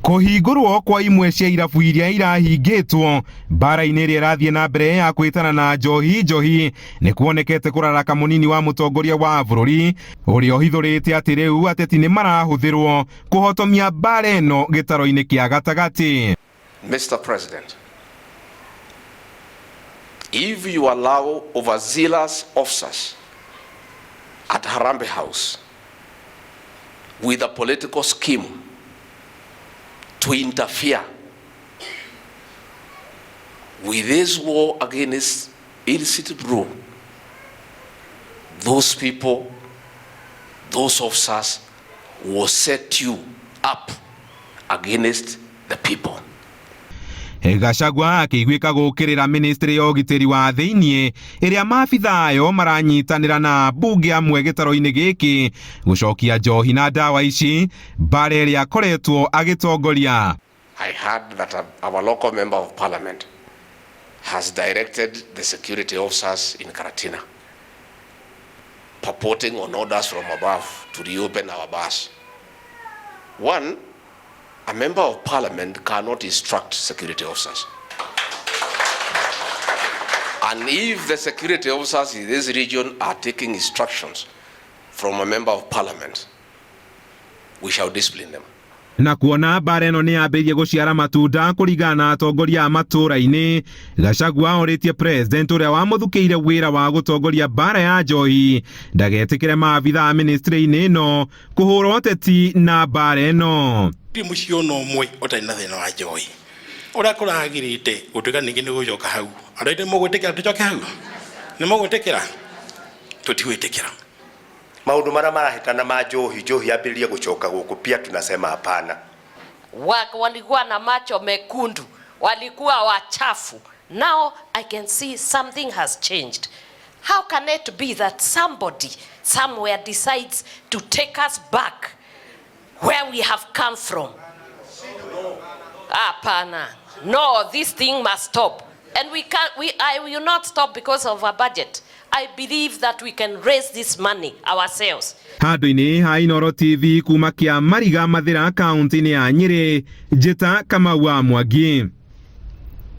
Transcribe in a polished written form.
Kuhingurwo kwa imwe cia irabu iria irahingitwo bara-inĩ ĩrĩa ĩrathiĩ na mbere ya kwĩtana na njohi nĩ kuonekete kũraraka mũnini wa mũtongoria wa bũrũri ũrĩa ũhithũrĩte atĩ rĩu ateti nĩ marahũthĩrwo kũhotomia bara ĩno gĩtaro-inĩ kĩa gatagatĩ. Mr. President, if you allow overzealous officers at Harambee House with a political scheme to interfere with this war against illicit rule, those people, those officers will set you up against the people. Gachagua akĩiguĩka gũkĩrĩra Mĩnĩstrĩ ya Ũgitĩri wa thĩinĩ ĩrĩa maabitha ayo maranyitanĩra na mbunge amwe gĩtaro-inĩ gĩkĩ gũcokia njohi na ndawa ici bara ĩrĩa akoretwo agĩtongoria. I heard that our local member of parliament has directed the security officers in Karatina purporting on orders from above to reopen our bars. One, a member of parliament cannot instruct security officers. And if the security officers in this region are taking instructions from a member of parliament, we shall discipline them. Na kuona bara ĩno nĩ yambĩrĩirie gũciara matunda kũringana na atongoria a matũũra-inĩ, Gachagua orĩtie president ũrĩa wamũthukĩire wĩra wa gũtongoria bara ya njohi ndagetĩkĩre maabitha a mĩnĩstrĩ-inĩ ĩno kũhũra ũteti na bara ĩno. Mũcio no mwe ũtarĩ na thĩna wa njohi ũrĩa kũragirĩte gũtuĩka ningĩ nĩ gũcoka hau. Andũ aitũ mũgwĩtĩkĩra tũcoke hau? Nĩ mũgwĩtĩkĩra? Tũtigwĩtĩkĩra. Maundu mara marahitana ma njohi ambĩrĩrie gũcoka gũkũ pia tunasema hapana. Walikuwa na macho mekundu, walikuwa wachafu. Now I can see something has changed. How can it be that somebody somewhere decides to take us back where we have come from? Hapana. No, this thing must stop. And I will not stop because of a budget. I believe that we can raise this money ourselves. Handũ-inĩ ha Inooro TV kuma kĩa Mariga Mathĩra kaunti-inĩ ya Nyĩrĩ, Njĩta Kamau wa Mwangi.